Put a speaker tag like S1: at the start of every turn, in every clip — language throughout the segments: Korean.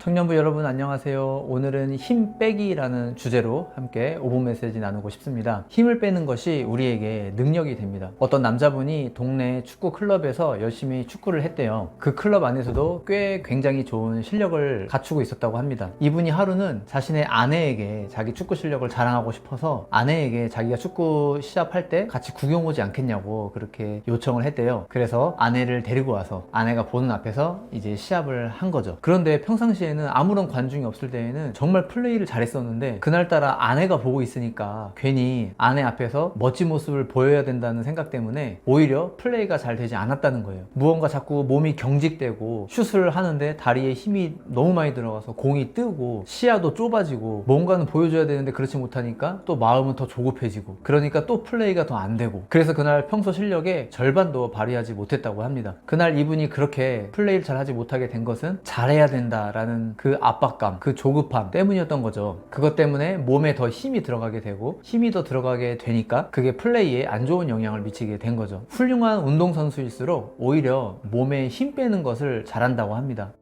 S1: 청년부 여러분 안녕하세요. 오늘은 힘 빼기라는 주제로 함께 5분 메시지 나누고 싶습니다. 힘을 빼는 것이 우리에게 능력이 됩니다. 어떤 남자분이 동네 축구 클럽에서 열심히 축구를 했대요. 그 클럽 안에서도 꽤 굉장히 좋은 실력을 갖추고 있었다고 합니다. 이분이 하루는 자신의 아내에게 자기 축구 실력을 자랑하고 싶어서 아내에게 자기가 축구 시합할 때 같이 구경 오지 않겠냐고 그렇게 요청을 했대요. 그래서 아내를 데리고 와서 아내가 보는 앞에서 이제 시합을 한 거죠. 그런데 평상시에는 아무런 관중이 없을 때에는 정말 플레이를 잘했었는데 그날따라 아내가 보고 있으니까 괜히 아내 앞에서 멋진 모습을 보여야 된다는 생각 때문에 오히려 플레이가 잘 되지 않았다는 거예요. 무언가 자꾸 몸이 경직되고 슛을 하는데 다리에 힘이 너무 많이 들어가서 공이 뜨고 시야도 좁아지고 뭔가는 보여줘야 되는데 그렇지 못하니까 또 마음은 더 조급해지고 그러니까 또 플레이가 더 안 되고 그래서 그날 평소 실력의 절반도 발휘하지 못했다고 합니다. 그날 이분이 그렇게 플레이를 잘 하지 못하게 된 것은 잘해야 된다라는 그 압박감, 그 조급함 때문이었던 거죠. 그것 때문에 몸에 더 힘이 들어가게 되고 힘이 더 들어가게 되니까 그게 플레이에 안 좋은 영향을 미치게 된 거죠. 훌륭한 운동선수일수록 오히려 몸에 힘 빼는 것을 잘한다고 합니다.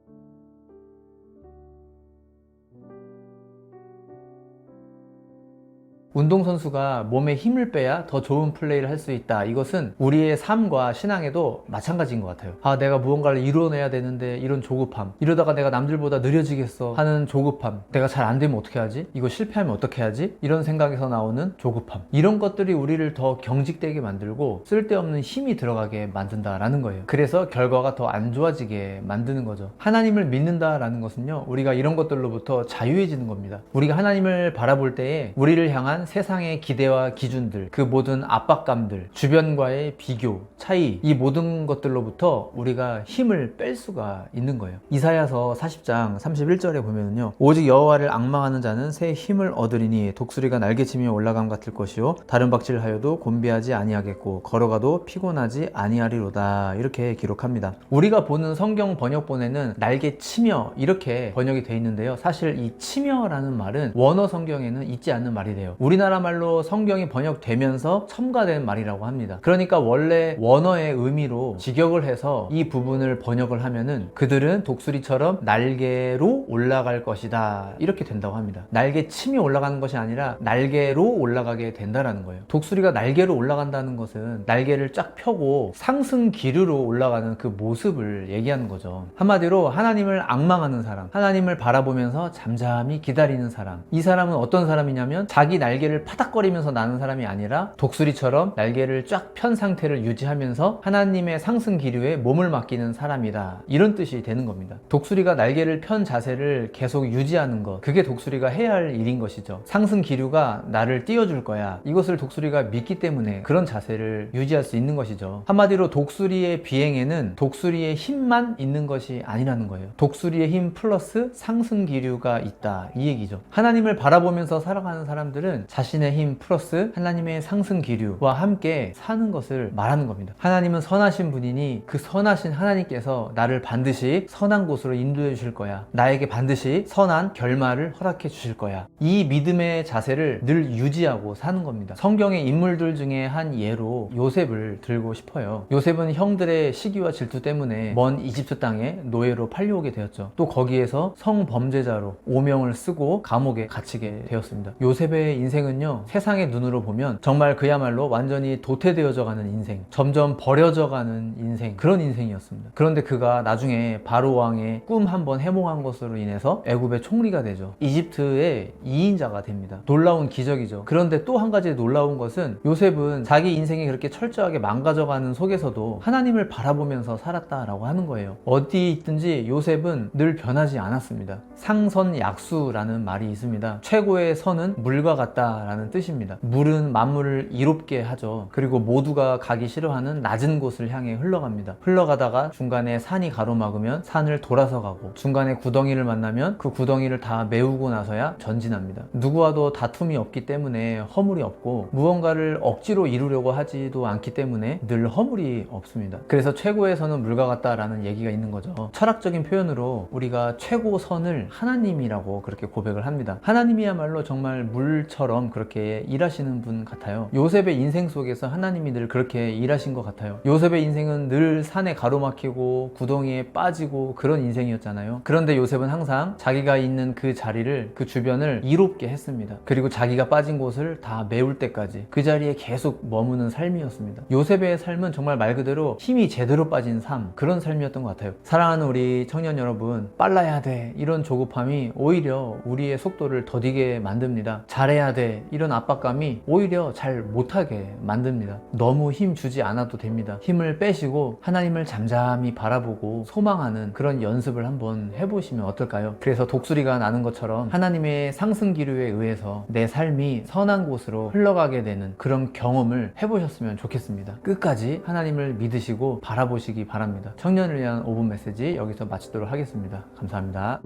S1: 운동선수가 몸에 힘을 빼야 더 좋은 플레이를 할 수 있다. 이것은 우리의 삶과 신앙에도 마찬가지인 것 같아요. 내가 무언가를 이뤄내야 되는데 이런 조급함, 이러다가 내가 남들보다 느려지겠어 하는 조급함, 내가 잘 안 되면 어떻게 하지? 이거 실패하면 어떻게 하지? 이런 생각에서 나오는 조급함, 이런 것들이 우리를 더 경직되게 만들고 쓸데없는 힘이 들어가게 만든다라는 거예요. 그래서 결과가 더 안 좋아지게 만드는 거죠. 하나님을 믿는다라는 것은요, 우리가 이런 것들로부터 자유해지는 겁니다. 우리가 하나님을 바라볼 때에 우리를 향한 세상의 기대와 기준들, 그 모든 압박감들, 주변과의 비교, 차이, 이 모든 것들로부터 우리가 힘을 뺄 수가 있는 거예요. 이사야서 40장 31절에 보면요, 오직 여호와를 앙망하는 자는 새 힘을 얻으리니 독수리가 날개치며 올라감 같을 것이요 다른 박질을 하여도 곤비하지 아니하겠고 걸어가도 피곤하지 아니하리로다, 이렇게 기록합니다. 우리가 보는 성경 번역본에는 날개치며 이렇게 번역이 되어 있는데요, 사실 이 치며라는 말은 원어 성경에는 있지 않는 말이래요. 우리나라 말로 성경이 번역되면서 첨가된 말이라고 합니다. 그러니까 원래 원어의 의미로 직역을 해서 이 부분을 번역을 하면은 그들은 독수리처럼 날개로 올라갈 것이다, 이렇게 된다고 합니다. 날개 침이 올라가는 것이 아니라 날개로 올라가게 된다라는 거예요. 독수리가 날개로 올라간다는 것은 날개를 쫙 펴고 상승 기류로 올라가는 그 모습을 얘기하는 거죠. 한마디로 하나님을 앙망하는 사람, 하나님을 바라보면서 잠잠히 기다리는 사람, 이 사람은 어떤 사람이냐면 자기 날개를 파닥거리면서 나는 사람이 아니라 독수리처럼 날개를 쫙 편 상태를 유지하면서 하나님의 상승 기류에 몸을 맡기는 사람이다, 이런 뜻이 되는 겁니다. 독수리가 날개를 편 자세를 계속 유지하는 것, 그게 독수리가 해야 할 일인 것이죠. 상승 기류가 나를 띄워줄 거야, 이것을 독수리가 믿기 때문에 그런 자세를 유지할 수 있는 것이죠. 한마디로 독수리의 비행에는 독수리의 힘만 있는 것이 아니라는 거예요. 독수리의 힘 플러스 상승 기류가 있다, 이 얘기죠. 하나님을 바라보면서 살아가는 사람들은 자신의 힘 플러스 하나님의 상승 기류와 함께 사는 것을 말하는 겁니다. 하나님은 선하신 분이니 그 선하신 하나님께서 나를 반드시 선한 곳으로 인도해 주실 거야, 나에게 반드시 선한 결말을 허락해 주실 거야, 이 믿음의 자세를 늘 유지하고 사는 겁니다. 성경의 인물들 중에 한 예로 요셉을 들고 싶어요. 요셉은 형들의 시기와 질투 때문에 먼 이집트 땅에 노예로 팔려오게 되었죠. 또 거기에서 성범죄자로 오명을 쓰고 감옥에 갇히게 되었습니다. 요셉의 인생은요, 세상의 눈으로 보면 정말 그야말로 완전히 도태되어져 가는 인생, 점점 버려져 가는 인생, 그런 인생이었습니다. 그런데 그가 나중에 바로 왕의 꿈 한번 해몽한 것으로 인해서 애굽의 총리가 되죠. 이집트의 2인자가 됩니다. 놀라운 기적이죠. 그런데 또 한 가지 놀라운 것은 요셉은 자기 인생이 그렇게 철저하게 망가져가는 속에서도 하나님을 바라보면서 살았다라고 하는 거예요. 어디에 있든지 요셉은 늘 변하지 않았습니다. 상선약수라는 말이 있습니다. 최고의 선은 물과 같다라는 뜻입니다. 물은 만물을 이롭게 하죠. 그리고 모두가 가기 싫어하는 낮은 곳을 향해 흘러갑니다. 흘러가다가 중간에 산이 가로막으면 산을 돌아서 가고, 중간에 구덩이를 만나면 그 구덩이를 다 메우고 나서야 전진합니다. 누구와도 다툼이 없기 때문에 허물이 없고, 무언가를 억지로 이루려고 하지도 않기 때문에 늘 허물이 없습니다. 그래서 최고의 선은 물과 같다라는 얘기가 있는 거죠. 철학적인 표현으로 우리가 최고선을 하나님이라고 그렇게 고백을 합니다. 하나님이야말로 정말 물처럼 요셉처럼 그렇게 일하시는 분 같아요. 요셉의 인생 속에서 하나님이 늘 그렇게 일하신 것 같아요. 요셉의 인생은 늘 산에 가로막히고 구덩이에 빠지고 그런 인생이었잖아요. 그런데 요셉은 항상 자기가 있는 그 자리를, 그 주변을 이롭게 했습니다. 그리고 자기가 빠진 곳을 다 메울 때까지 그 자리에 계속 머무는 삶이었습니다. 요셉의 삶은 정말 말 그대로 힘이 제대로 빠진 삶, 그런 삶이었던 것 같아요. 사랑하는 우리 청년 여러분, 빨라야 돼 이런 조급함이 오히려 우리의 속도를 더디게 만듭니다. 잘해야 돼 이런 압박감이 오히려 잘 못하게 만듭니다. 너무 힘 주지 않아도 됩니다. 힘을 빼시고 하나님을 잠잠히 바라보고 소망하는 그런 연습을 한번 해보시면 어떨까요? 그래서 독수리가 나는 것처럼 하나님의 상승 기류에 의해서 내 삶이 선한 곳으로 흘러가게 되는 그런 경험을 해보셨으면 좋겠습니다. 끝까지 하나님을 믿으시고 바라보시기 바랍니다. 청년을 위한 5분 메시지 여기서 마치도록 하겠습니다. 감사합니다.